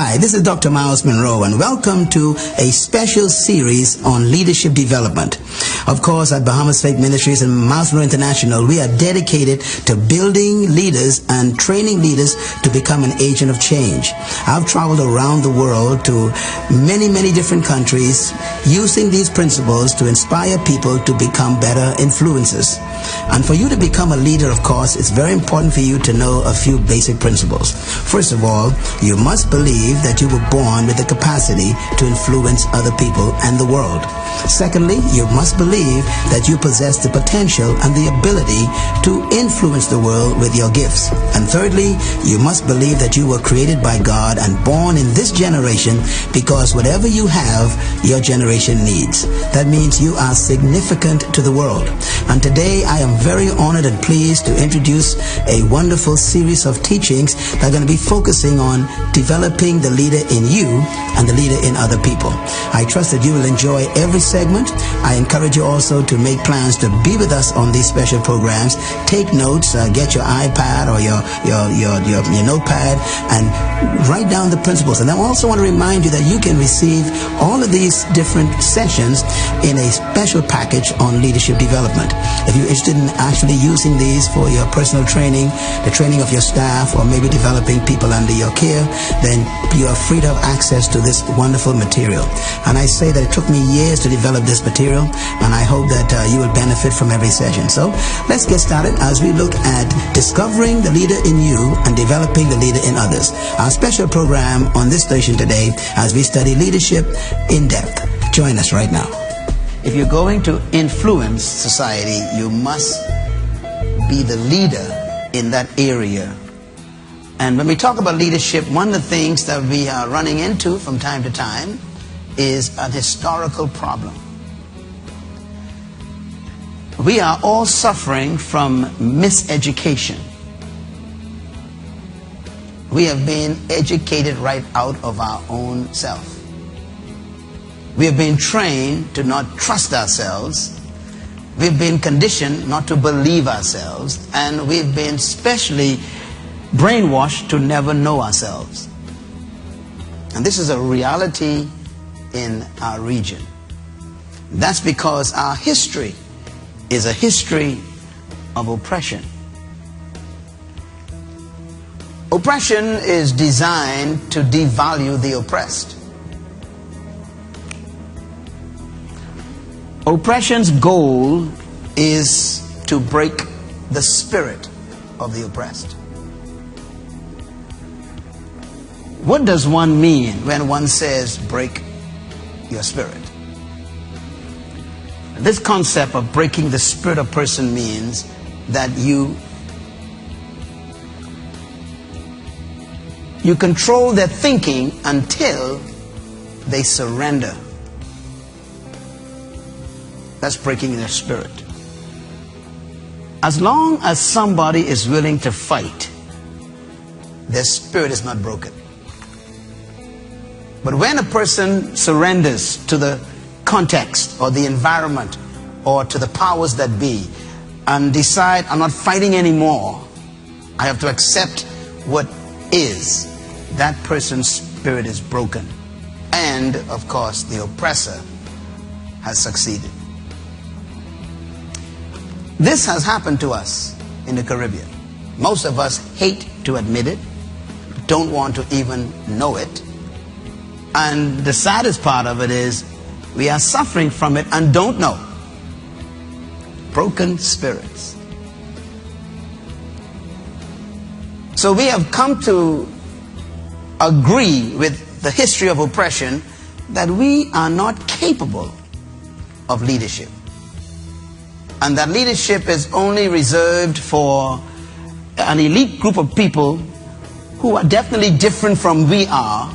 Hi, this is Dr. Myles Munroe, and welcome to a special series on leadership development. Of course, at Bahamas Faith Ministries and Myles Munroe International, we are dedicated to building leaders and training leaders to become an agent of change. I've traveled around the world to many different countries using these principles to inspire people to become better influencers. And for you to become a leader, of course, it's very important for you to know a few basic principles. First of all, you must believe that you were born with the capacity to influence other people and the world. Secondly, you must believe that you possess the potential and the ability to influence the world with your gifts. And thirdly, you must believe that you were created by God and born in this generation because whatever you have, your generation needs. That means you are significant to the world. And today I am very honored and pleased to introduce a wonderful series of teachings that are going to be focusing on developing the leader in you and the leader in other people. I trust that you will enjoy every segment. I encourage you also to make plans to be with us on these special programs. Take notes, get your iPad or your notepad and write down the principles. And I also want to remind you that you can receive all of these different sessions in a special package on leadership development. If you're interested in actually using these for your personal training, the training of your staff, or maybe developing people under your care, then you are free to have access to this wonderful material. And I say that it took me years to develop this material, and I hope that you will benefit from every session. So let's get started as we look at discovering the leader in you and developing the leader in others. Our special program on this station today as we study leadership in depth. Join us right now. If you're going to influence society, you must be the leader in that area. And when we talk about leadership, one of the things that we are running into from time to time is an historical problem. We are all suffering from miseducation. We have been educated right out of our own self. We have been trained to not trust ourselves. We've been conditioned not to believe ourselves. And we've been specially brainwashed to never know ourselves. And this is a reality in our region. That's because our history is a history of oppression. Oppression is designed to devalue the oppressed. Oppression's goal is to break the spirit of the oppressed. What does one mean when one says break your spirit? This concept of breaking the spirit of a person means that you control their thinking until they surrender. That's breaking their spirit. As long as somebody is willing to fight, their spirit is not broken. But when a person surrenders to the context or the environment or to the powers that be and decide, I'm not fighting anymore, I have to accept what is, that person's spirit is broken. And, of course, the oppressor has succeeded. This has happened to us in the Caribbean. Most of us hate to admit it, don't want to even know it. And the saddest part of it is we are suffering from it and don't know. Broken spirits. So we have come to agree with the history of oppression that we are not capable of leadership. And that leadership is only reserved for an elite group of people who are definitely different from we are,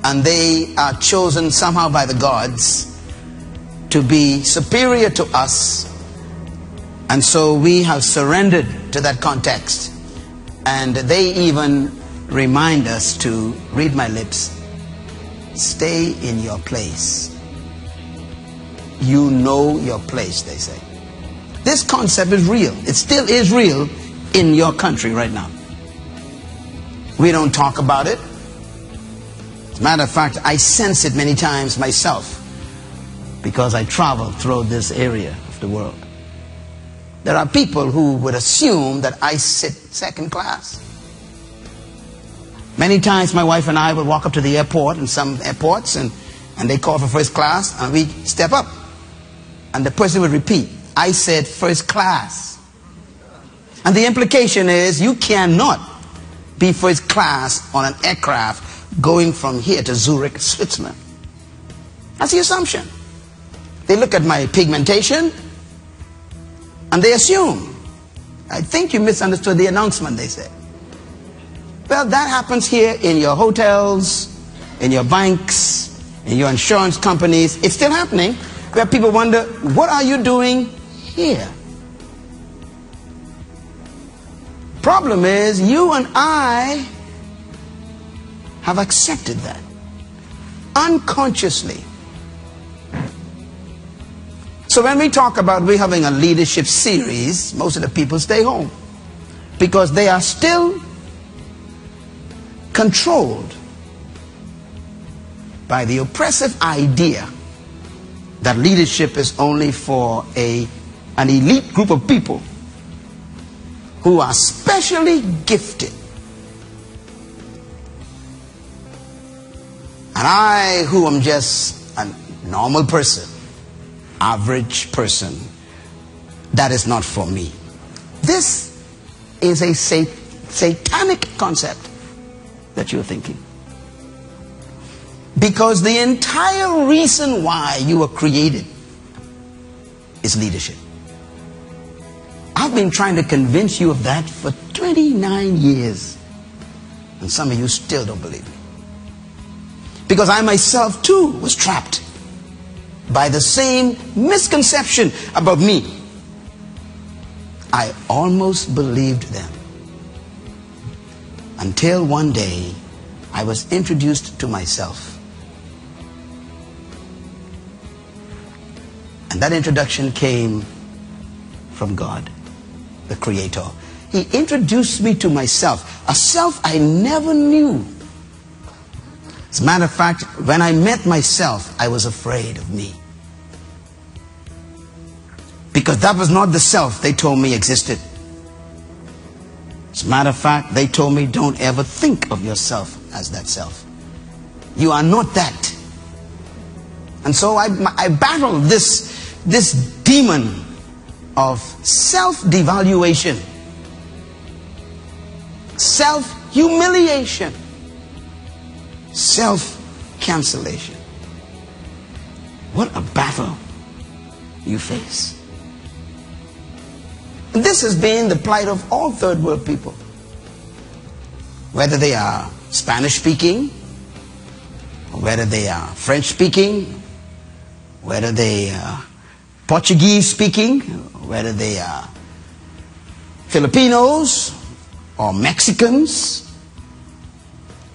and they are chosen somehow by the gods to be superior to us. And so we have surrendered to that context. And they even remind us to, read my lips, stay in your place. You know your place, they say. This concept is real. It still is real in your country right now. We don't talk about it. As a matter of fact, I sense it many times myself because I travel throughout this area of the world. There are people who would assume that I sit second class. Many times my wife and I would walk up to the airport, in some airports, and they call for first class, and we step up. And the person would repeat, I said first class. And the implication is you cannot be first class on an aircraft going from here to Zurich, Switzerland. That's the assumption. They look at my pigmentation and they assume. I think you misunderstood the announcement, they say. Well, that happens here in your hotels, in your banks, in your insurance companies. It's still happening, where people wonder, what are you doing here? Problem is, you and I have accepted that unconsciously. So when we talk about we having a leadership series, most of the people stay home because they are still controlled by the oppressive idea that leadership is only for an elite group of people who are specially gifted. And I, who am just a normal person, average person, that is not for me. This is a satanic concept that you're thinking. Because the entire reason why you were created is leadership. I've been trying to convince you of that for 29 years. And some of you still don't believe me. Because I myself too was trapped by the same misconception about me. I almost believed them. Until one day, I was introduced to myself. And that introduction came from God, the Creator. He introduced me to myself, a self I never knew. As a matter of fact, when I met myself, I was afraid of me. Because that was not the self they told me existed. As a matter of fact, they told me, don't ever think of yourself as that self. You are not that. And so I battled this demon of self-devaluation, self-humiliation, self-cancellation. What a battle you face. And this has been the plight of all third world people. Whether they are Spanish speaking, or whether they are French speaking, whether they are Portuguese speaking, whether they are Filipinos or Mexicans,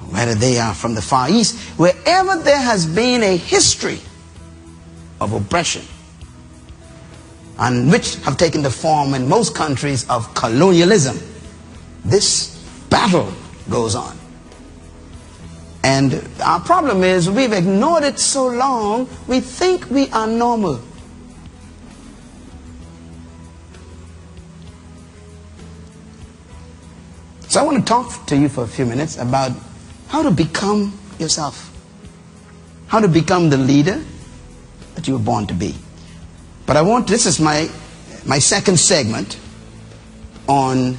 whether they are from the Far East, wherever there has been a history of oppression, and which have taken the form in most countries of colonialism, this battle goes on. And our problem is we've ignored it so long, we think we are normal. So I want to talk to you for a few minutes about how to become yourself. How to become the leader that you were born to be. But this is my second segment on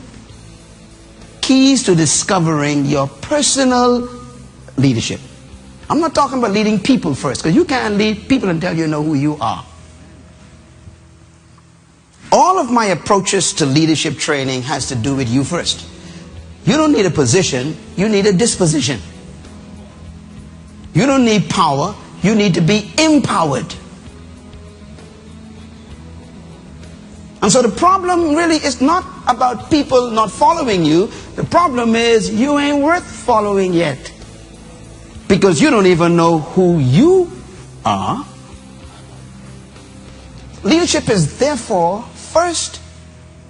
keys to discovering your personal leadership. I'm not talking about leading people first, because you can't lead people until you know who you are. All of my approaches to leadership training has to do with you first. You don't need a position, you need a disposition. You don't need power, you need to be empowered. And so the problem really is not about people not following you. The problem is you ain't worth following yet. Because you don't even know who you are. Leadership is therefore first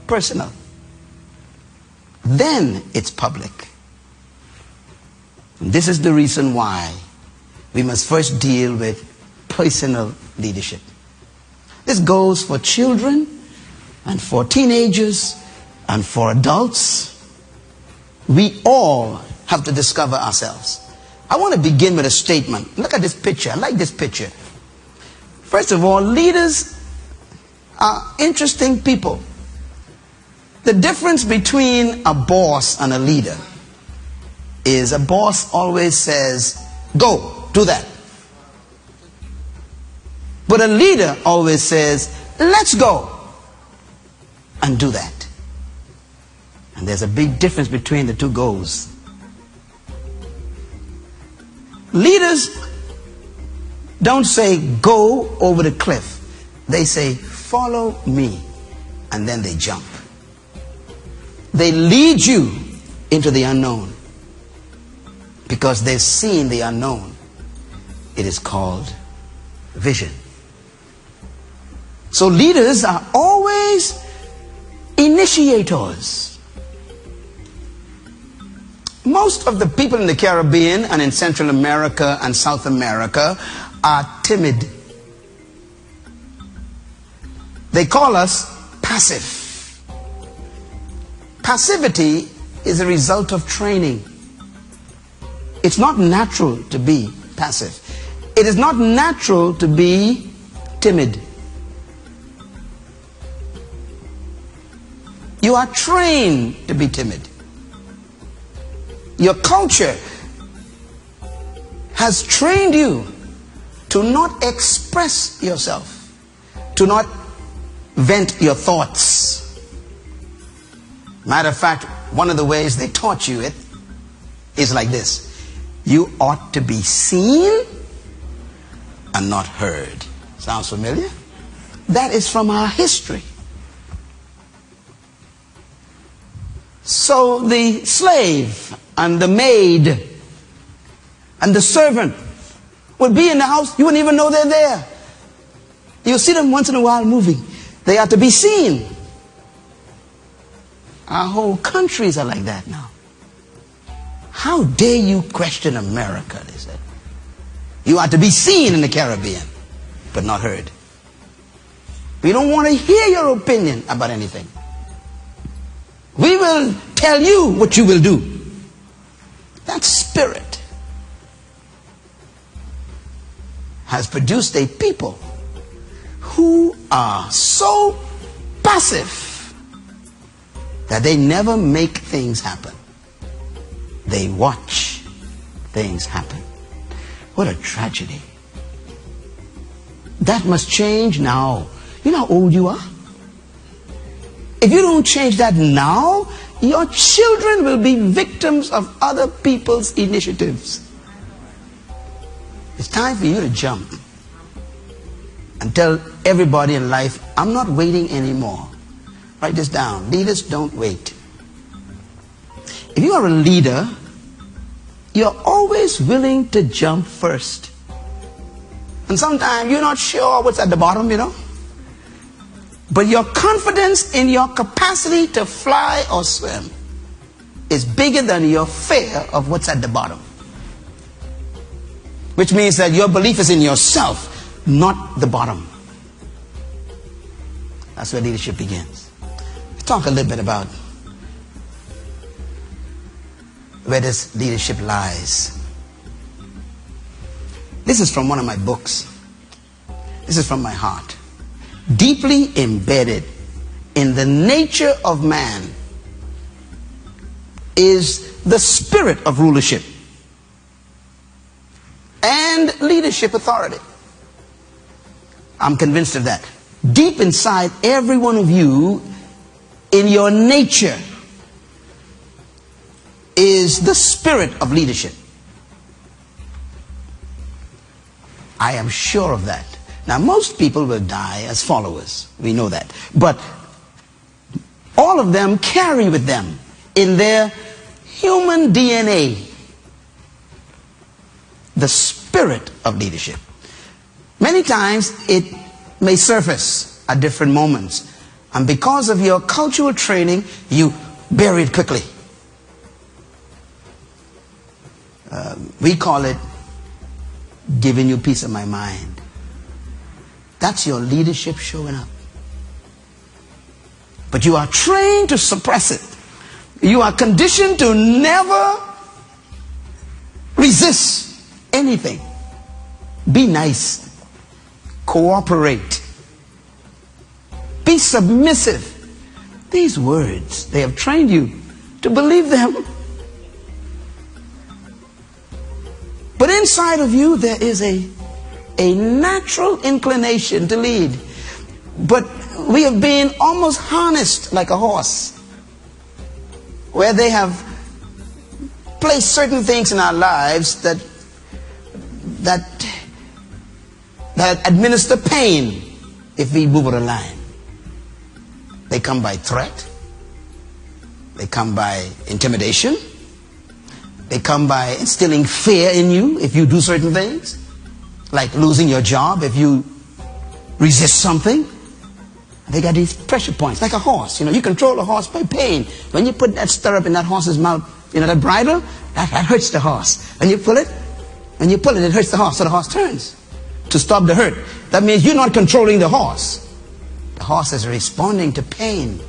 personal. Then it's public. And this is the reason why we must first deal with personal leadership. This goes for children and for teenagers and for adults. We all have to discover ourselves. I want to begin with a statement. Look at this picture. I like this picture. First of all, leaders are interesting people. The difference between a boss and a leader is a boss always says, go, do that. But a leader always says, let's go and do that. And there's a big difference between the two goals. Leaders don't say go over the cliff. They say follow me, and then they jump. They lead you into the unknown because they've seen the unknown. It is called vision. So leaders are always initiators. Most of the people in the Caribbean and in Central America and South America are timid. They call us passive. Passivity is a result of training. It's not natural to be passive. It is not natural to be timid. You are trained to be timid. Your culture has trained you to not express yourself, to not vent your thoughts. Matter of fact, one of the ways they taught you it is like this. You ought to be seen and not heard. Sounds familiar? That is from our history. So the slave and the maid and the servant would be in the house. You wouldn't even know they're there. You'll see them once in a while moving. They are to be seen. Our whole countries are like that now. How dare you question America, they said. You are to be seen in the Caribbean, but not heard. We don't want to hear your opinion about anything. We will tell you what you will do. That spirit has produced a people who are so passive that they never make things happen. They watch things happen. What a tragedy. That must change now. You know how old you are? If you don't change that now, your children will be victims of other people's initiatives. It's time for you to jump and tell everybody in life, I'm not waiting anymore. Write this down. Leaders don't wait. If you are a leader, you're always willing to jump first. And sometimes you're not sure what's at the bottom, you know. But your confidence in your capacity to fly or swim is bigger than your fear of what's at the bottom. Which means that your belief is in yourself, not the bottom. That's where leadership begins. Let's talk a little bit about where this leadership lies. This is from one of my books. This is from my heart. Deeply embedded in the nature of man is the spirit of rulership and leadership authority. I'm convinced of that. Deep inside every one of you, in your nature, is the spirit of leadership. I am sure of that. Now, most people will die as followers. We know that. But all of them carry with them in their human DNA the spirit of leadership. Many times it may surface at different moments. And because of your cultural training, you bury it quickly. We call it giving you peace of my mind. That's your leadership showing up. But you are trained to suppress it. You are conditioned to never resist anything. Be nice. Cooperate. Be submissive. These words, they have trained you to believe them. But inside of you, there is a natural inclination to lead. But we have been almost harnessed like a horse, where they have placed certain things in our lives that administer pain if we move it a line. They come by threat. They come by intimidation. They come by instilling fear in you if you do certain things, like losing your job if you resist something. They got these pressure points, like a horse. You control a horse by pain. When you put that stirrup in that horse's mouth, that bridle, that hurts the horse. When you pull it, it hurts the horse, so the horse turns to stop the hurt. That means you're not controlling the horse. The horse is responding to pain.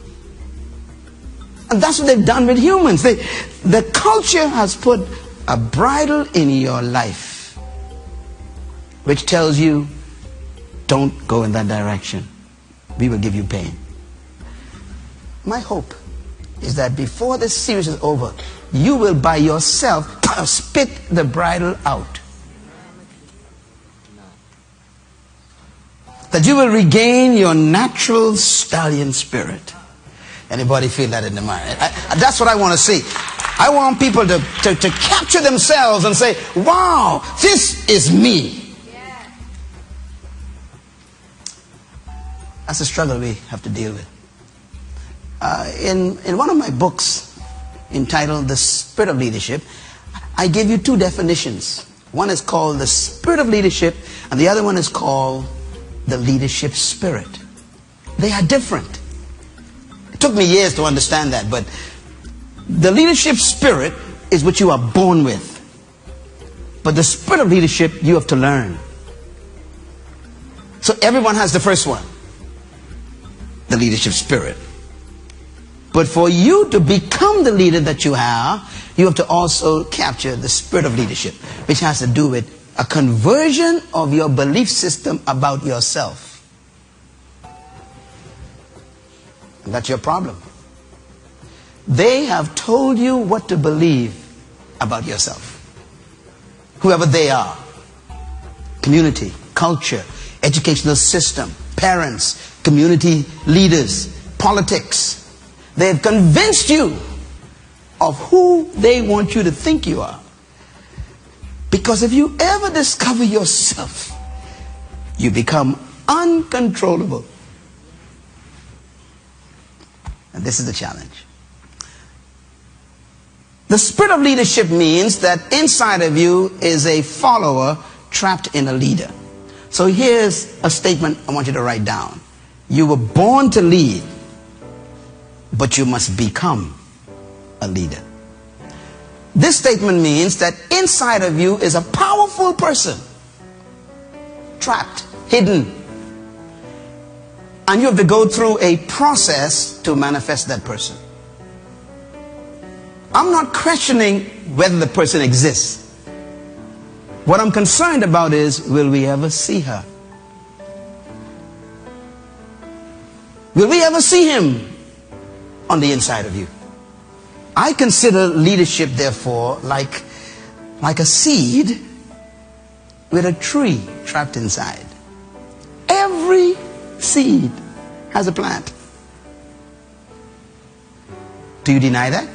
And that's what they've done with humans. The culture has put a bridle in your life, which tells you, don't go in that direction. We will give you pain. My hope is that before this series is over, you will by yourself spit the bridle out. That you will regain your natural stallion spirit. Anybody feel that in the mind? That's what I want to see. I want people to capture themselves and say, wow, this is me. That's a struggle we have to deal with. In one of my books entitled The Spirit of Leadership, I give you two definitions. One is called the Spirit of Leadership, and the other one is called the Leadership Spirit. They are different. It took me years to understand that, but the leadership spirit is what you are born with. But the spirit of leadership you have to learn. So everyone has the first one, the leadership spirit. But for you to become the leader that you have to also capture the spirit of leadership, which has to do with a conversion of your belief system about yourself. And that's your problem. They have told you what to believe about yourself. Whoever they are. Community, culture, educational system, parents, community leaders, politics. They have convinced you of who they want you to think you are. Because if you ever discover yourself, you become uncontrollable. And this is the challenge. The spirit of leadership means that inside of you is a follower trapped in a leader. So here's a statement I want you to write down. You were born to lead, but you must become a leader. This statement means that inside of you is a powerful person, trapped, hidden. And you have to go through a process to manifest that person. I'm not questioning whether the person exists. What I'm concerned about is, will we ever see her? Will we ever see him on the inside of you? I consider leadership, therefore, like a seed with a tree trapped inside. Every seed has a plant. Do you deny that?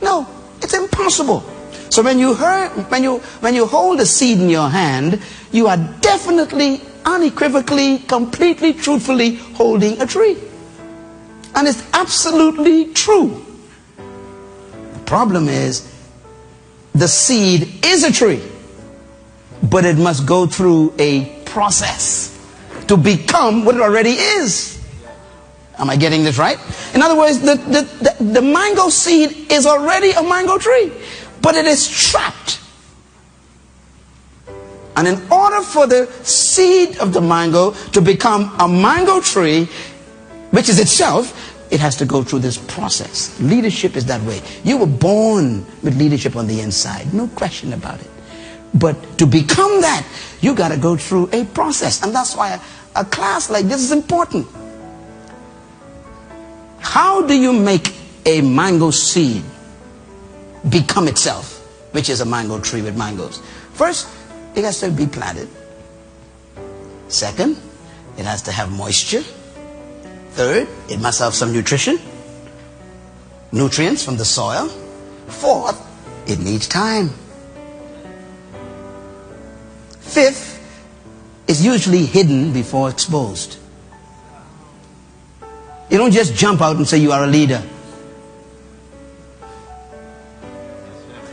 No, it's impossible. So when you hold a seed in your hand, you are definitely, unequivocally, completely, truthfully holding a tree. And it's absolutely true. The problem is, the seed is a tree, but it must go through a process to become what it already is. Am I getting this right? In other words, the mango seed is already a mango tree, but it is trapped And in order for the seed of the mango to become a mango tree, which is itself, it has to go through this process. Leadership is that way. You were born with leadership on the inside, no question about it. But to become that, you got to go through a process. And that's why a class like this is important. How do you make a mango seed become itself, which is a mango tree with mangoes? First, it has to be planted. Second, it has to have moisture. Third, it must have some nutrients from the soil. Fourth, it needs time. Fifth, it's usually hidden before exposed. You don't just jump out and say you are a leader.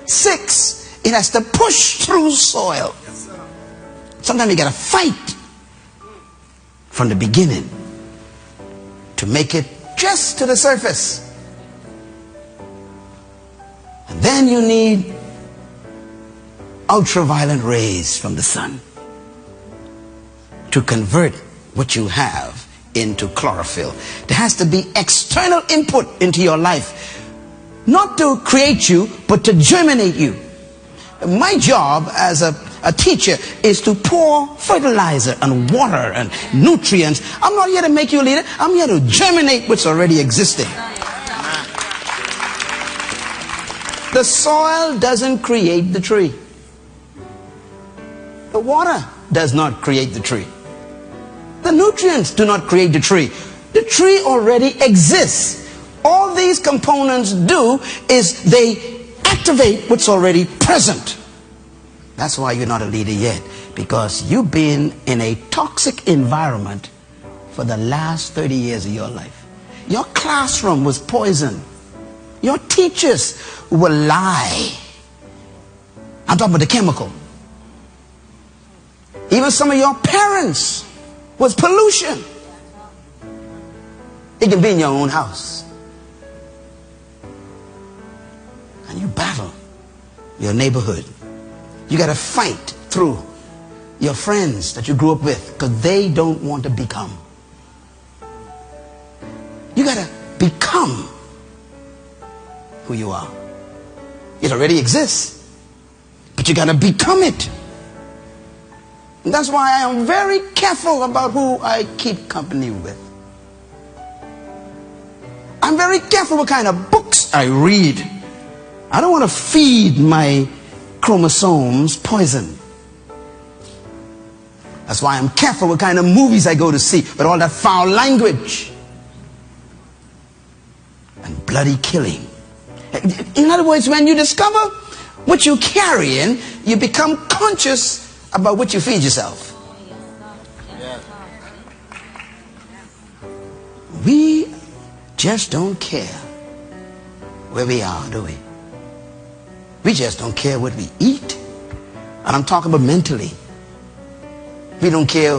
Six, it has to push through soil. Sometimes you got to fight from the beginning to make it just to the surface. And then you need ultraviolet rays from the sun to convert what you have into chlorophyll. There has to be external input into your life, not to create you, but to germinate you. My job as a teacher is to pour fertilizer and water and nutrients. I'm not here to make you a leader. I'm here to germinate what's already existing. The soil doesn't create the tree. The water does not create the tree. The nutrients do not create the tree. The tree already exists. All these components do is they activate what's already present. That's why you're not a leader yet, because you've been in a toxic environment for the last 30 years of your life. Your classroom was poison. Your teachers will lie. I'm talking about the chemical. Even some of your parents was pollution. It can be in your own house. And you battle your neighborhood. You got to fight through your friends that you grew up with because they don't want to become. You got to become who you are. It already exists, but you got to become it. And that's why I am very careful about who I keep company with. I'm very careful what kind of books I read. I don't want to feed my chromosomes poison. That's why I'm careful what kind of movies I go to see, with all that foul language and bloody killing. In other words, when you discover what you're carrying, you become conscious about what you feed yourself. We just don't care where we are, do we? We just don't care what we eat. And I'm talking about mentally. We don't care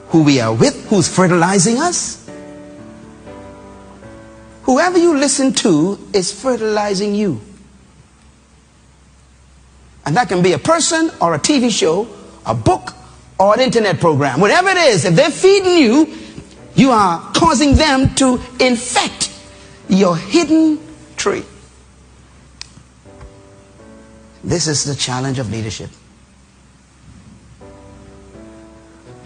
who we are with, who's fertilizing us. Whoever you listen to is fertilizing you. And that can be a person or a TV show, a book or an internet program. Whatever it is, if they're feeding you, you are causing them to infect your hidden tree. This is the challenge of leadership.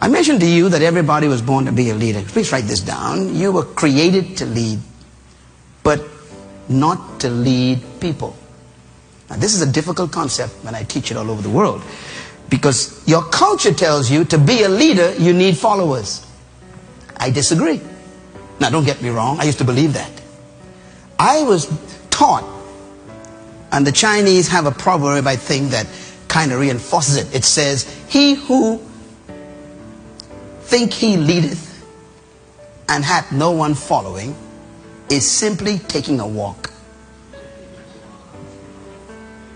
I mentioned to you that everybody was born to be a leader. Please write this down. You were created to lead, but not to lead people. Now, this is a difficult concept when I teach it all over the world, because your culture tells you to be a leader, you need followers. I disagree. Now, don't get me wrong. I used to believe that. I was taught, and the Chinese have a proverb, I think, that kind of reinforces it. It says, he who think he leadeth and hath no one following is simply taking a walk.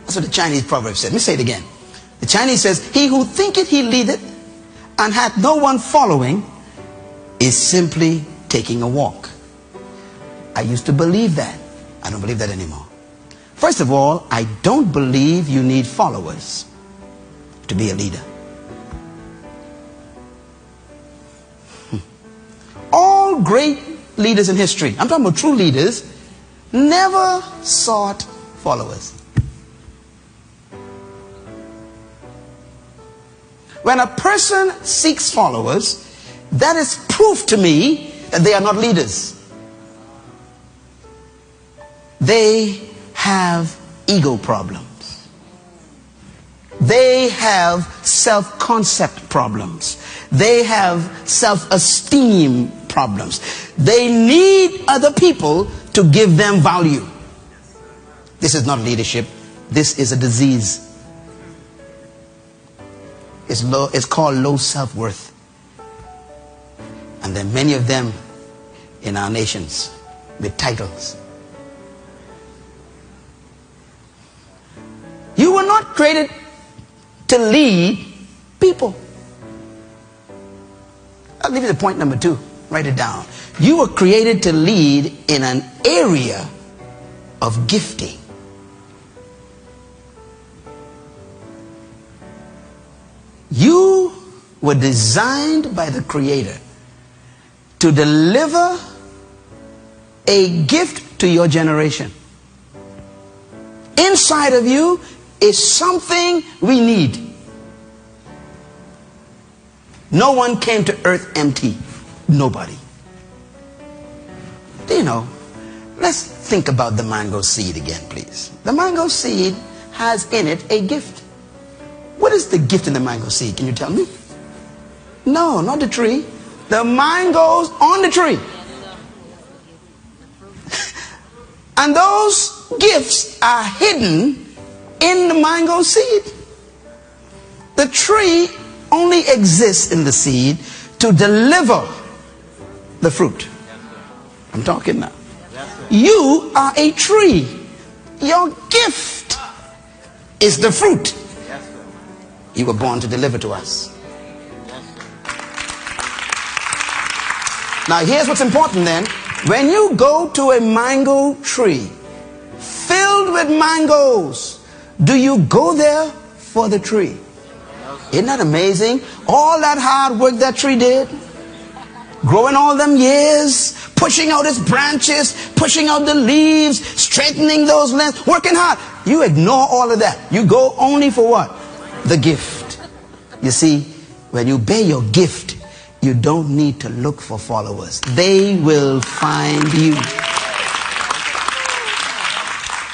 That's what the Chinese proverb said. Let me say it again. The Chinese says, he who thinketh he leadeth and hath no one following is simply taking a walk. I used to believe that. I don't believe that anymore. First of all, I don't believe you need followers to be a leader. all great leaders in history, I'm talking about true leaders, never sought followers. When a person seeks followers, that is proof to me that they are not leaders. They have ego problems. They have self-concept problems. They have self-esteem problems. They need other people to give them value. This is not leadership. This is a disease. It's called low self-worth. And there are many of them in our nations with titles. You were not created to lead people. I'll give you the point number 2. Write it down. You were created to lead in an area of gifting. You were designed by the Creator to deliver a gift to your generation. Inside of you is something we need. No one came to earth empty. Nobody. Do you know? Let's think about the mango seed again, please. The mango seed has in it a gift. What is the gift in the mango seed? Can you tell me? No, not the tree. The mangoes on the tree. And those gifts are hidden in the mango seed. The tree only exists in the seed to deliver the fruit. I'm talking now. You are a tree. Your gift is the fruit you were born to deliver to us. Now here's what's important then. When you go to a mango tree filled with mangoes, do you go there for the tree? Isn't that amazing? All that hard work that tree did, growing all them years, pushing out its branches, pushing out the leaves, straightening those limbs, working hard. You ignore all of that. You go only for what? The gift. You see, when you bear your gift, you don't need to look for followers. They will find you.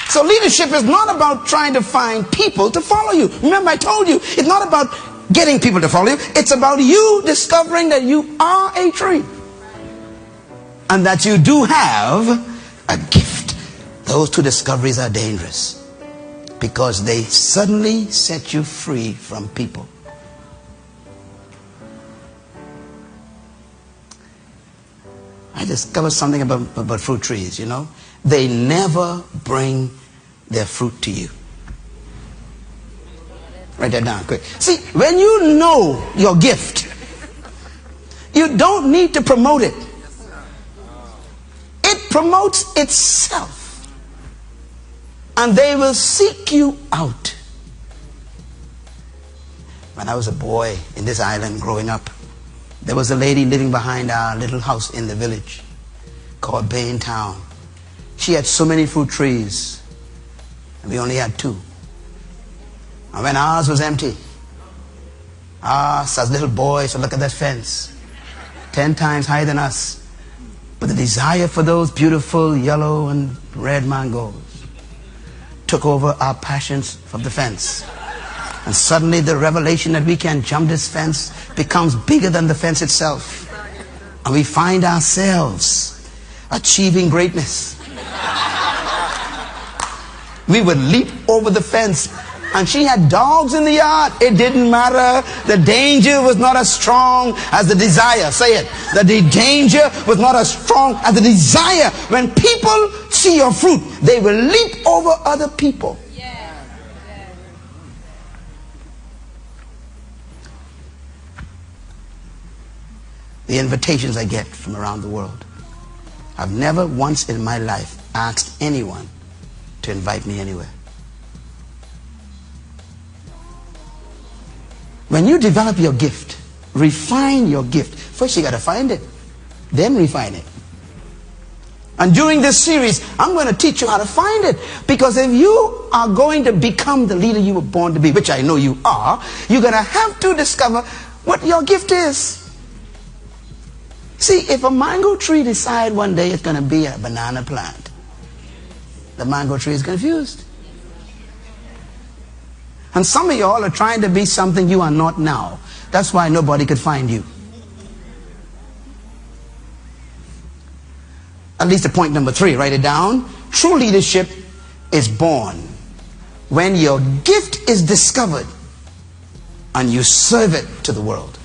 So leadership is not about trying to find people to follow you. Remember, I told you, it's not about getting people to follow you. It's about you discovering that you are a tree. And that you do have a gift. Those two discoveries are dangerous, because they suddenly set you free from people. I discovered something about fruit trees, you know. They never bring their fruit to you. Write that down quick. See, when you know your gift, you don't need to promote it. It promotes itself. And they will seek you out. When I was a boy in this island growing up, there was a lady living behind our little house in the village called Bain Town. She had so many fruit trees, and we only had 2. And when ours was empty, us as little boys would look at that fence, 10 times higher than us, but the desire for those beautiful yellow and red mangoes took over our passions from the fence. And suddenly the revelation that we can jump this fence becomes bigger than the fence itself. And we find ourselves achieving greatness. We would leap over the fence. And she had dogs in the yard. It didn't matter. The danger was not as strong as the desire. Say it. The danger was not as strong as the desire. When people see your fruit, they will leap over other people. The invitations I get from around the world. I've never once in my life asked anyone to invite me anywhere. When you develop your gift, refine your gift, first you got to find it. then refine it. And during this series, I'm going to teach you how to find it. Because if you are going to become the leader you were born to be, which I know you are, you're going to have to discover what your gift is. See, if a mango tree decides one day it's going to be a banana plant, the mango tree is confused. And some of y'all are trying to be something you are not now. That's why nobody could find you. At least the point number 3, write it down. True leadership is born when your gift is discovered and you serve it to the world.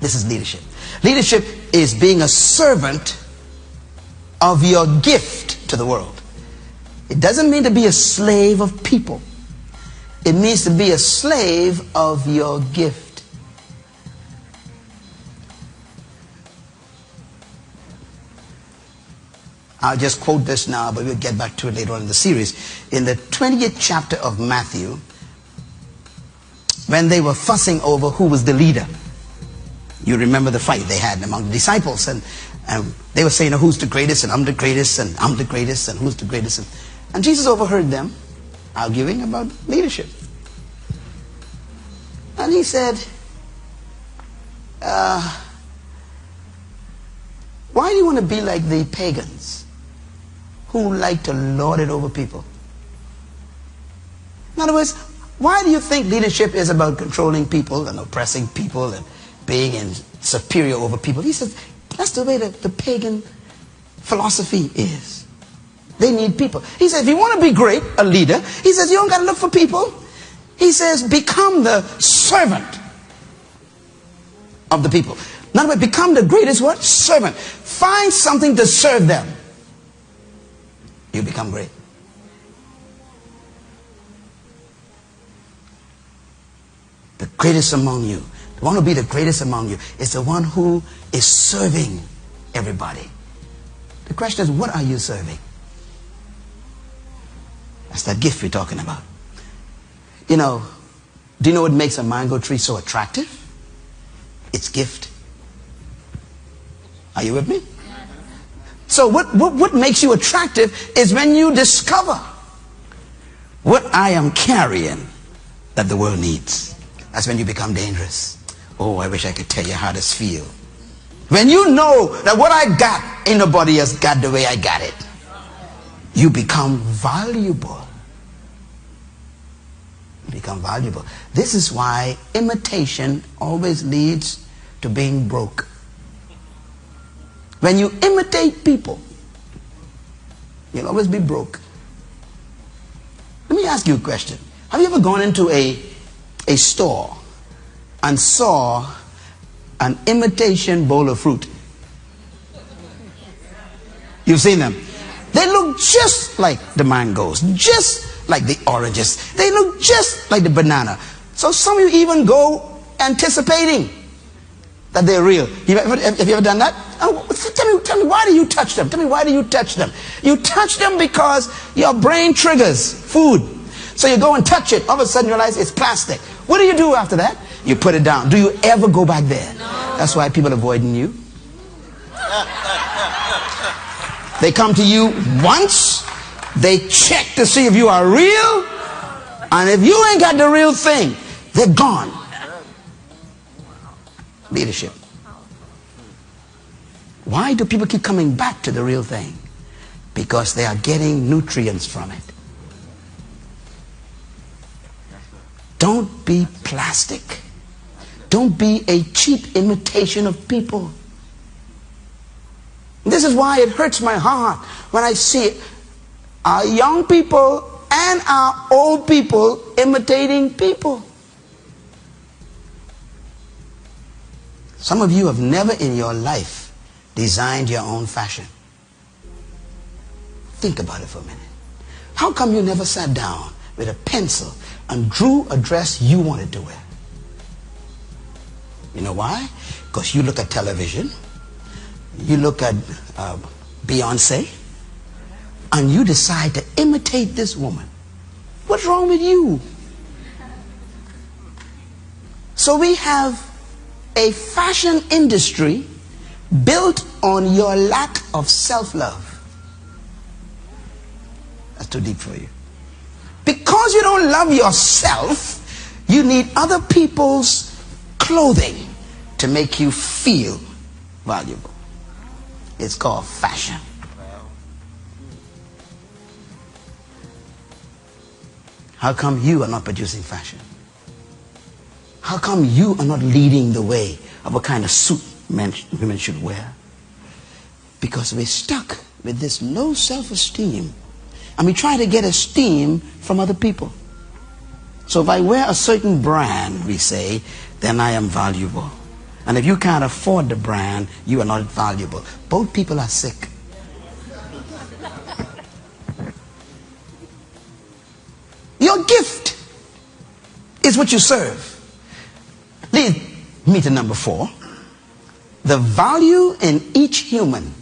This is leadership. Leadership is being a servant of your gift to the world. It doesn't mean to be a slave of people. It means to be a slave of your gift. I'll just quote this now, but we'll get back to it later on in the series. In the 20th chapter of Matthew, when they were fussing over who was the leader, you remember the fight they had among the disciples, and they were saying, who's the greatest, and I'm the greatest, and I'm the greatest, and who's the greatest. And Jesus overheard them arguing about leadership. And he said, why do you want to be like the pagans who like to lord it over people? In other words, why do you think leadership is about controlling people and oppressing people and being superior over people? He says, that's the way the pagan philosophy is. They need people. He says, if you want to be great, a leader, he says, you don't got to look for people. He says, become the servant of the people. In other words, become the greatest what? Servant. Find something to serve them. You become great. The greatest among you, the one who will be the greatest among you, is the one who is serving everybody. The question is, what are you serving? That's that gift we're talking about. You know, do you know what makes a mango tree so attractive? Its gift. Are you with me? So what makes you attractive is when you discover what I am carrying that the world needs. That's when you become dangerous. Oh, I wish I could tell you how this feels. When you know that what I got, ain't nobody else got the way I got it, you become valuable. You become valuable. This is why imitation always leads to being broke. When you imitate people, you'll always be broke. Let me ask you a question. Have you ever gone into a store and saw an imitation bowl of fruit? You've seen them. They look just like the mangoes, just like the oranges. They look just like the banana. So some of you even go anticipating that they're real. Have you ever done that? Oh, tell me, why do you touch them? Tell me, why do you touch them? You touch them because your brain triggers food. So you go and touch it. All of a sudden you realize it's plastic. What do you do after that? You put it down. Do you ever go back there? No. That's why people are avoiding you. They come to you once. They check to see if you are real. And if you ain't got the real thing, they're gone. Leadership. Why do people keep coming back to the real thing? Because they are getting nutrients from it. Don't be plastic. Don't be a cheap imitation of people. This is why it hurts my heart when I see our young people and our old people imitating people. Some of you have never in your life designed your own fashion. Think about it for a minute. How come you never sat down with a pencil and drew a dress you wanted to wear? You know why? Because you look at television, you look at Beyonce, and you decide to imitate this woman. What's wrong with you? So we have a fashion industry built on your lack of self-love. That's too deep for you. Because you don't love yourself, you need other people's clothing to make you feel valuable. It's called fashion. How come you are not producing fashion? How come you are not leading the way of what kind of suit women should wear? Because we're stuck with this low self-esteem, and we try to get esteem from other people. So if I wear a certain brand, we say, then I am valuable. And if you can't afford the brand, you are not valuable. Both people are sick. Your gift is what you serve. Lead me to number 4. The value in each human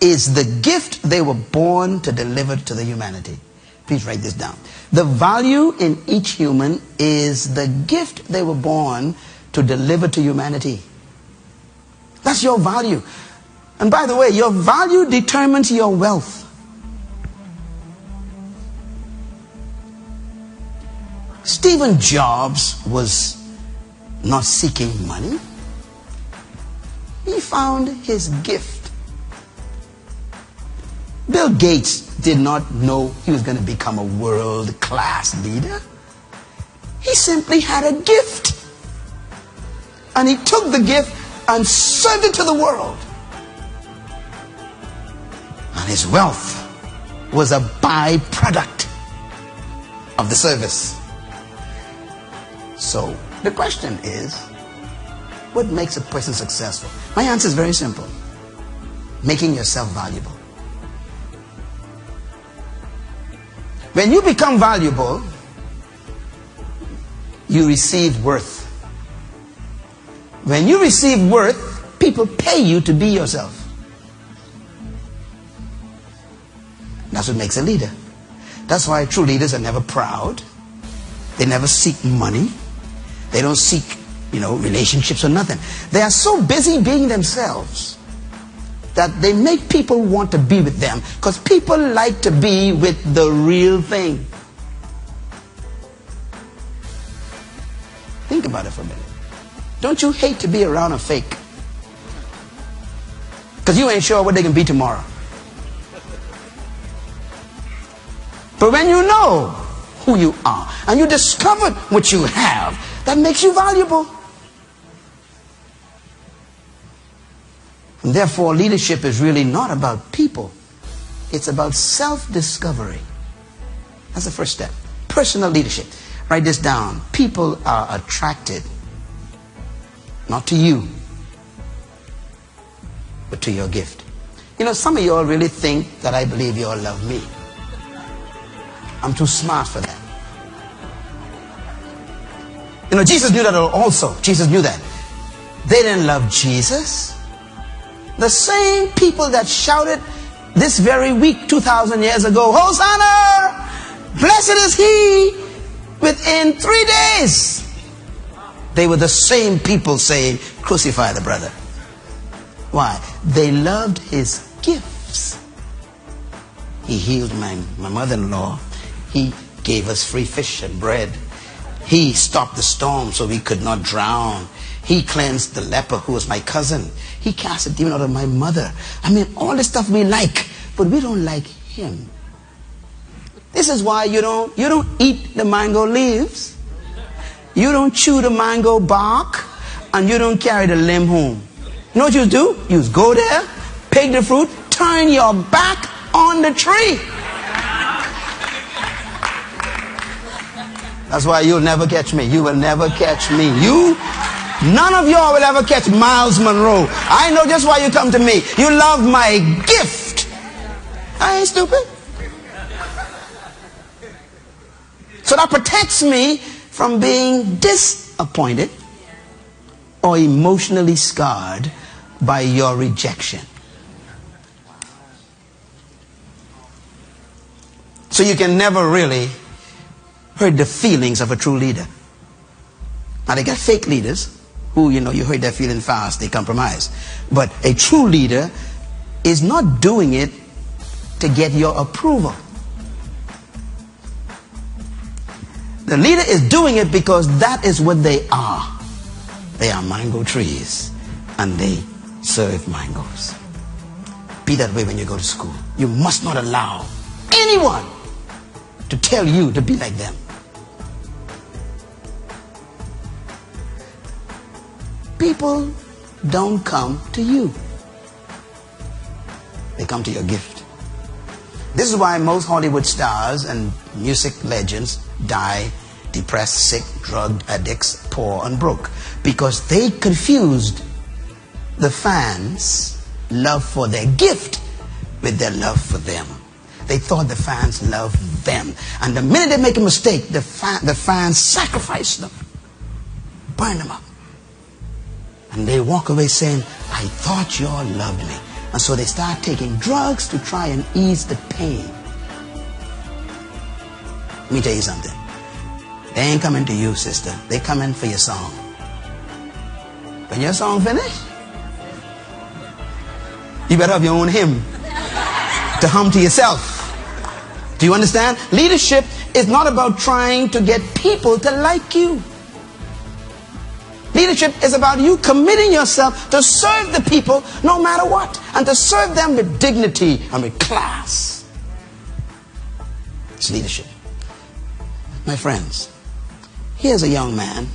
is the gift they were born to deliver to the humanity. Please write this down. The value in each human is the gift they were born to deliver to humanity. That's your value. And by the way, your value determines your wealth. Steve Jobs was not seeking money. He found his gift. Bill Gates did not know he was going to become a world-class leader. He simply had a gift. And he took the gift and served it to the world. And his wealth was a byproduct of the service. So the question is, what makes a person successful? My answer is very simple. Making yourself valuable. When you become valuable, you receive worth. When you receive worth, people pay you to be yourself. That's what makes a leader. That's why true leaders are never proud. They never seek money. They don't seek, relationships or nothing. They are so busy being themselves that they make people want to be with them, because people like to be with the real thing. Think about it for a minute. Don't you hate to be around a fake? Because you ain't sure what they can be tomorrow. But when you know who you are and you discover what you have, that makes you valuable. And therefore, leadership is really not about people. It's about self-discovery. That's the first step. Personal leadership. Write this down. People are attracted not to you, but to your gift. Some of you all really think that I believe you all love me. I'm too smart for that. Jesus knew that also. Jesus knew that. They didn't love Jesus. The same people that shouted this very week 2,000 years ago, Hosanna! Blessed is he! Within 3 days, they were the same people saying, crucify the brother. Why? They loved his gifts. He healed my mother-in-law. He gave us free fish and bread. He stopped the storm so we could not drown. He cleansed the leper who was my cousin. He cast a demon out of my mother. All this stuff we like, but we don't like him. This is why you don't eat the mango leaves. You don't chew the mango bark, and you don't carry the limb home. You know what you do? You go there, pick the fruit, turn your back on the tree. That's why you'll never catch me. You will never catch me. None of y'all will ever catch Myles Munroe. I know just why you come to me. You love my gift. I ain't stupid. So that protects me from being disappointed or emotionally scarred by your rejection. So you can never really hurt the feelings of a true leader. Now they got fake leaders who, you hurt their feeling fast, they compromise. But a true leader is not doing it to get your approval. The leader is doing it because that is what they are. They are mango trees and they serve mangoes. Be that way when you go to school. You must not allow anyone to tell you to be like them. People don't come to you. They come to your gift. This is why most Hollywood stars and music legends die depressed, sick, drug addicts, poor and broke. Because they confused the fans' love for their gift with their love for them. They thought the fans loved them. And the minute they make a mistake, the fans sacrifice them. Burn them up. And they walk away saying, I thought you all loved me. And so they start taking drugs to try and ease the pain. Let me tell you something. They ain't coming to you, sister. They coming for your song. When your song finished, you better have your own hymn to hum to yourself. Do you understand? Leadership is not about trying to get people to like you. Leadership is about you committing yourself to serve the people no matter what, and to serve them with dignity and with class. It's leadership. My friends, here's a young man.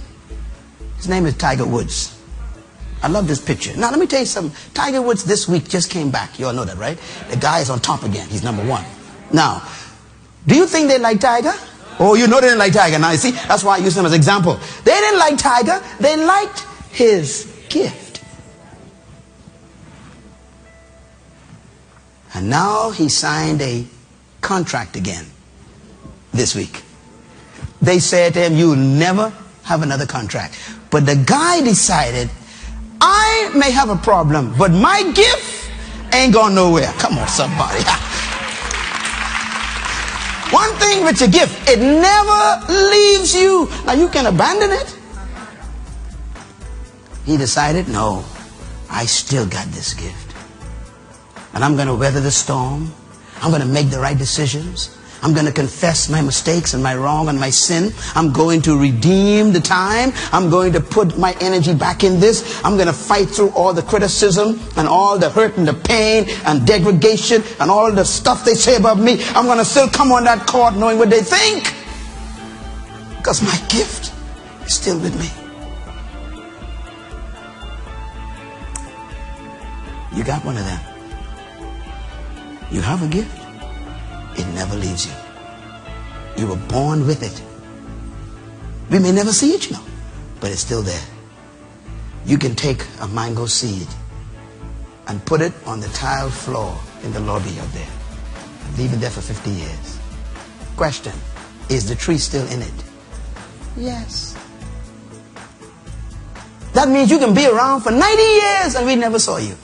His name is Tiger Woods. I love this picture. Now, let me tell you something. Tiger Woods this week just came back. You all know that, right? The guy is on top again. He's number one. Now, do you think they like Tiger? Oh, you know they didn't like Tiger. Now, you see, that's why I use him as an example. They didn't like Tiger. They liked his gift. And now he signed a contract again this week. They said to him, you'll never have another contract. But the guy decided, I may have a problem, but my gift ain't going nowhere. Come on, somebody. One thing with your gift, it never leaves you. Now you can abandon it. He decided, no, I still got this gift. And I'm going to weather the storm. I'm going to make the right decisions. I'm going to confess my mistakes and my wrong and my sin. I'm going to redeem the time. I'm going to put my energy back in this. I'm going to fight through all the criticism and all the hurt and the pain and degradation and all the stuff they say about me. I'm going to still come on that court knowing what they think, because my gift is still with me. You got one of them. You have a gift. It never leaves you. You were born with it. We may never see it, but it's still there. You can take a mango seed and put it on the tile floor in the lobby out there and leave it there for 50 years. Question, is the tree still in it? Yes. That means you can be around for 90 years and we never saw you.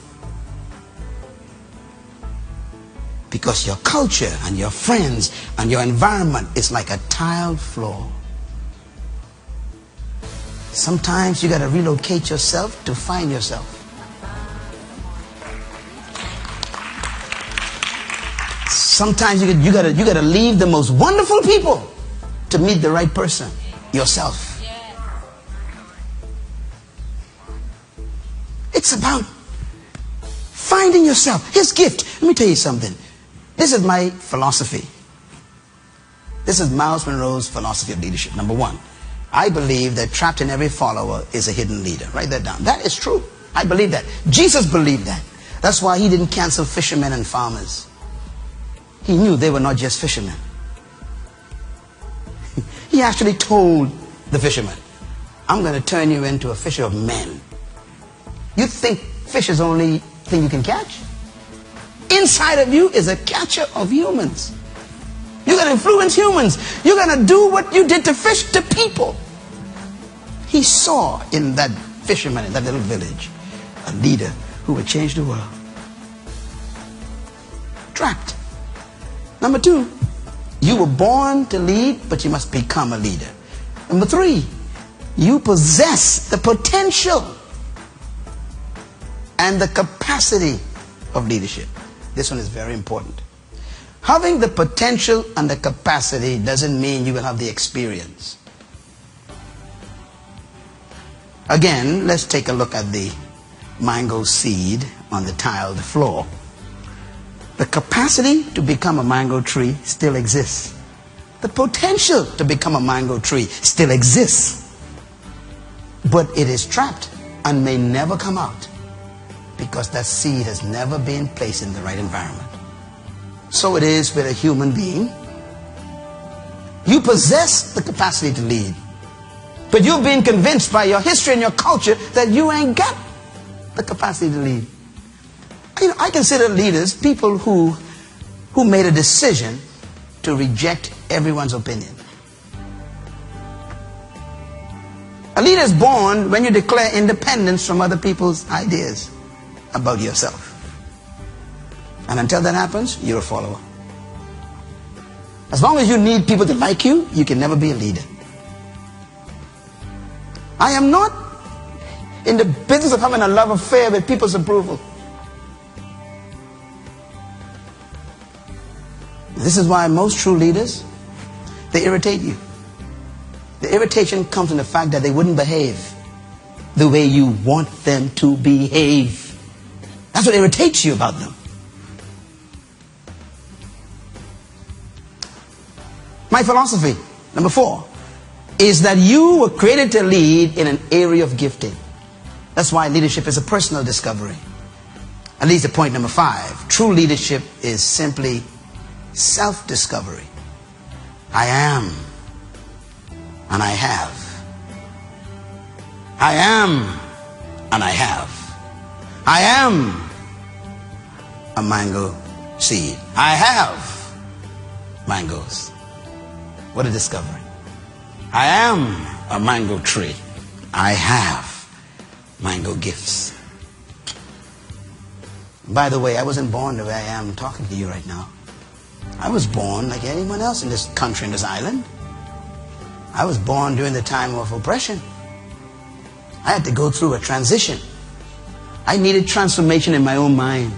Because your culture and your friends and your environment is like a tiled floor. Sometimes you got to relocate yourself to find yourself. Sometimes you got to leave the most wonderful people to meet the right person, yourself. It's about finding yourself, his gift. Let me tell you something. This is my philosophy. This is Myles Munroe's philosophy of leadership. Number one, I believe that trapped in every follower is a hidden leader. Write that down. That is true. I believe that. Jesus believed that. That's why he didn't cancel fishermen and farmers. He knew they were not just fishermen. He actually told the fishermen, I'm going to turn you into a fisher of men. You think fish is the only thing you can catch? Inside of you is a catcher of humans. You're going to influence humans. You're going to do what you did to fish to people. He saw in that fisherman in that little village a leader who would change the world. Trapped. Number two, you were born to lead, but you must become a leader. Number three, You possess the potential and the capacity of leadership. This one is very important. Having the potential and the capacity doesn't mean you will have the experience. Again, let's take a look at the mango seed on the tiled floor. The capacity to become a mango tree still exists. The potential to become a mango tree still exists. But it is trapped and may never come out because that seed has never been placed in the right environment. So it is with a human being. You possess the capacity to lead, but you've been convinced by your history and your culture that you ain't got the capacity to lead. You know, I consider leaders people who made a decision to reject everyone's opinion. A leader is born when you declare independence from other people's ideas about yourself. And until that happens, you're a follower. As long as you need people to like you, you can never be a leader. I am not in the business of having a love affair with people's approval. This is why most true leaders, they irritate you. The irritation comes from the fact that they wouldn't behave the way you want them to behave. That's what irritates you about them. My philosophy, number 4, is that you were created to lead in an area of gifting. That's why leadership is a personal discovery. That leads to point number 5. True leadership is simply self-discovery. I am, and I have. I am, and I have. I am a mango seed. I have mangoes. What a discovery. I am a mango tree. I have mango gifts. By the way, I wasn't born the way I am talking to you right now. I was born like anyone else in this country, in this island. I was born during the time of oppression. I had to go through a transition. I needed transformation in my own mind.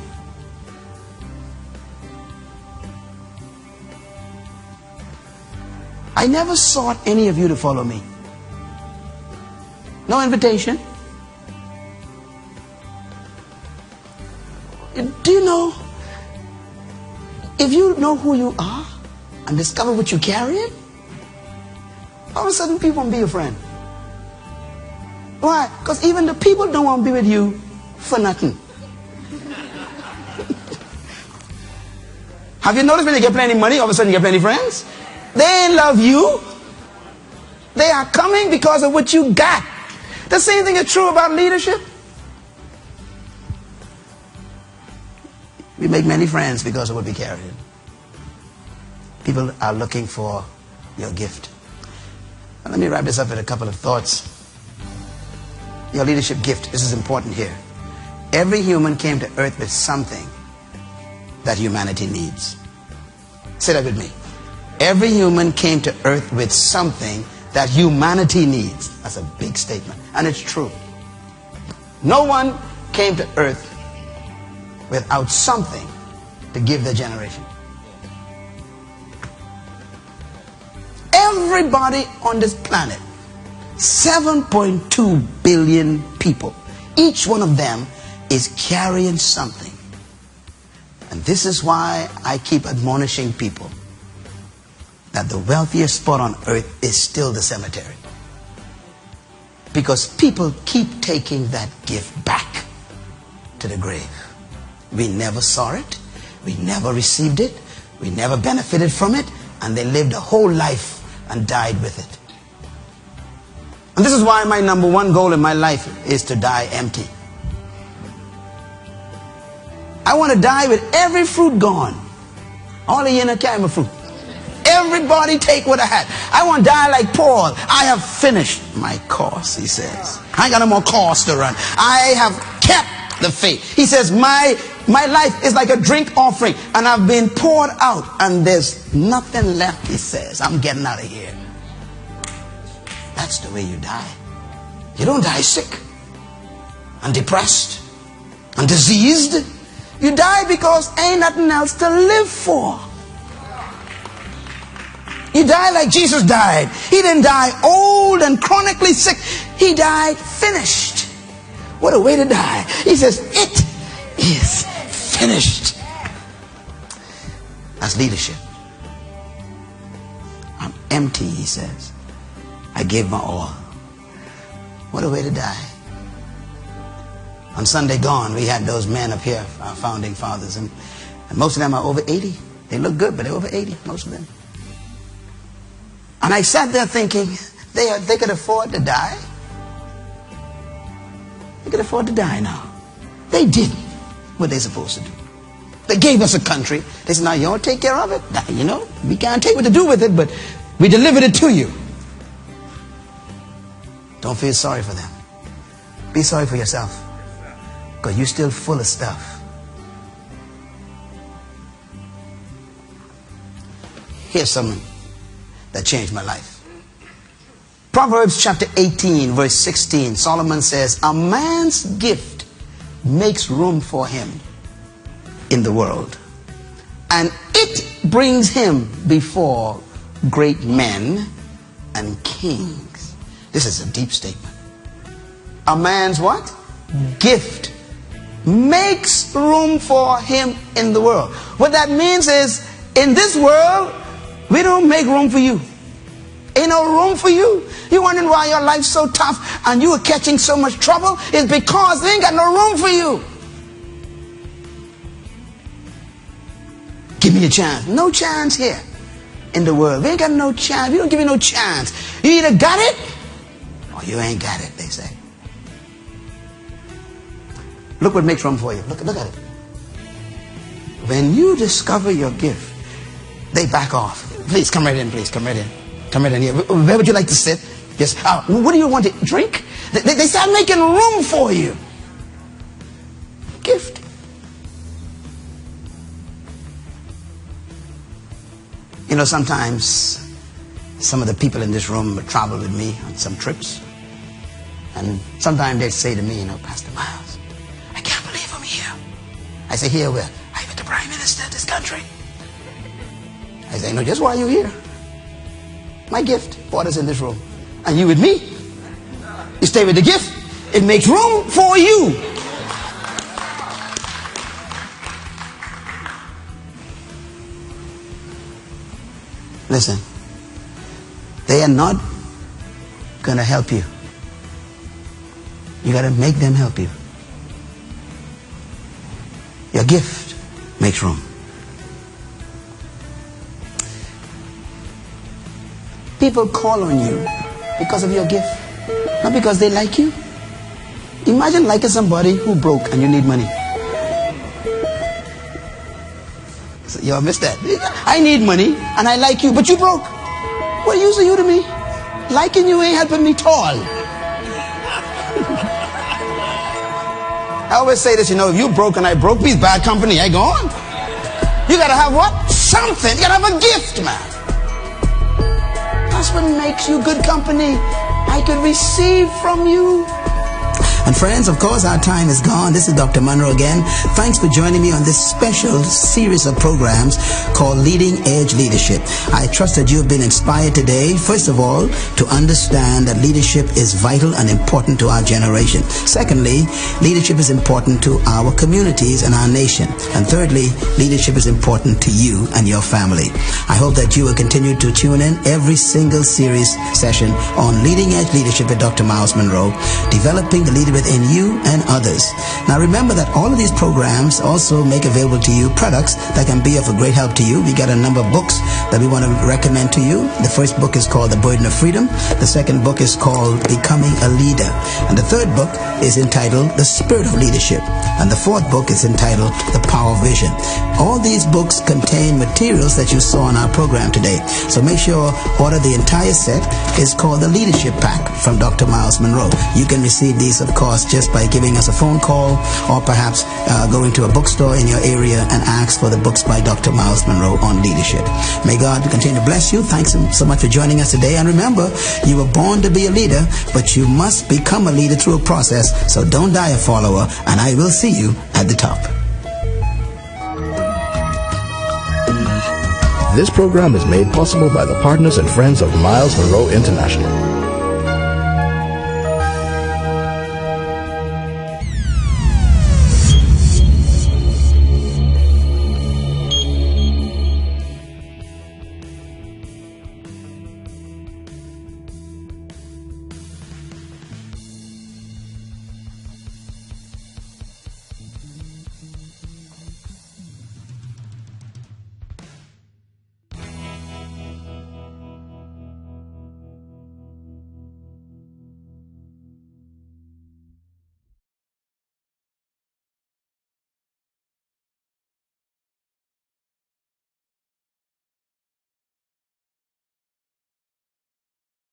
I never sought any of you to follow me. No invitation. Do you know, if you know who you are and discover what you're carrying, all of a sudden people won't be your friend. Why? Because even the people don't want to be with you for nothing. Have you noticed when you get plenty of money, all of a sudden you get plenty of friends? They love you. They are coming because of what you got. The same thing is true about leadership. We make many friends because of what we carry. People are looking for your gift. Now, let me wrap this up with a couple of thoughts. Your leadership gift, this is important here. Every human came to earth with something that humanity needs. Say that with me. Every human came to earth with something that humanity needs. That's a big statement. And it's true. No one came to earth without something to give their generation. Everybody on this planet, 7.2 billion people, each one of them is carrying something. And this is why I keep admonishing people that the wealthiest spot on earth is still the cemetery. Because people keep taking that gift back to the grave. We never saw it, we never received it, we never benefited from it, and they lived a whole life and died with it. And this is why my number 1 goal in my life is to die empty. I want to die with every fruit gone. All the inner camera fruit. Everybody take what I had. I want to die like Paul. I have finished my course, he says. I ain't got no more course to run. I have kept the faith. He says, my life is like a drink offering, and I've been poured out, and there's nothing left, he says. I'm getting out of here. That's the way you die. You don't die sick and depressed and diseased. You die because ain't nothing else to live for. You die like Jesus died. He didn't die old and chronically sick. He died finished. What a way to die. He says, it is finished. That's leadership. I'm empty, he says. I gave my all. What a way to die. On Sunday gone, we had those men up here, our founding fathers, and most of them are over 80. They look good, but they're over 80, most of them. And I sat there thinking, they could afford to die. They could afford to die now. They did what they're supposed to do. They gave us a country. They said, now you don't take care of it. Now, you know, we can't tell you what to do with it, but we delivered it to you. Don't feel sorry for them. Be sorry for yourself. Because you're still full of stuff. Here's something that changed my life. Proverbs chapter 18, verse 16, Solomon says, a man's gift makes room for him in the world, and it brings him before great men and kings. This is a deep statement. A man's what? Gift makes room for him in the world. What that means is, in this world, we don't make room for you. Ain't no room for you. You wondering why your life's so tough and you are catching so much trouble? It's because they ain't got no room for you. Give me a chance. No chance here in the world. We ain't got no chance. We don't give you no chance. You either got it or you ain't got it, they say. Look what makes room for you. Look at it. When you discover your gift, they back off. Please come right in, please. Come right in. Come right in here. Where would you like to sit? Yes. What do you want to drink? They start making room for you. Gift. You know, sometimes some of the people in this room travel with me on some trips. And sometimes they say to me, you know, Pastor Myles, I can't believe I'm here. I say, here where? I'm with the Prime Minister of this country. I say, no, just why you here? My gift brought us in this room. And you with me. You stay with the gift. It makes room for you. Listen, they are not going to help you. You got to make them help you. Your gift makes room. People call on you because of your gift, not because they like you. Imagine liking somebody who broke and you need money. So, y'all missed that. I need money and I like you, but you broke. What use are you to me? Liking you ain't helping me tall. I always say this, you know, if you broke and I broke, we's bad company. I go on. You gotta have what? Something. You gotta have a gift, man. That's what makes you good company. I could receive from you. And friends, of course, our time is gone. This is Dr. Munroe again. Thanks for joining me on this special series of programs called Leading Edge Leadership. I trust that you have been inspired today, first of all, to understand that leadership is vital and important to our generation. Secondly, leadership is important to our communities and our nation. And thirdly, leadership is important to you and your family. I hope that you will continue to tune in every single series session on Leading Edge Leadership with Dr. Myles Munroe, developing the leader within you and others. Now remember that all of these programs also make available to you products that can be of a great help to you. We got a number of books that we want to recommend to you. The first book is called The Burden of Freedom. The second book is called Becoming a Leader. And the third book is entitled The Spirit of Leadership. And the fourth book is entitled The Power of Vision. All these books contain materials that you saw on our program today. So make sure order the entire set. It's called the Leadership Pack from Dr. Myles Munroe. You can receive these, of course, cost just by giving us a phone call, or perhaps going to a bookstore in your area and ask for the books by Dr. Myles Munroe on leadership. May God continue to bless you. Thanks so much for joining us today. And remember, you were born to be a leader, but you must become a leader through a process. So don't die a follower, and I will see you at the top. This program is made possible by the partners and friends of Myles Munroe International.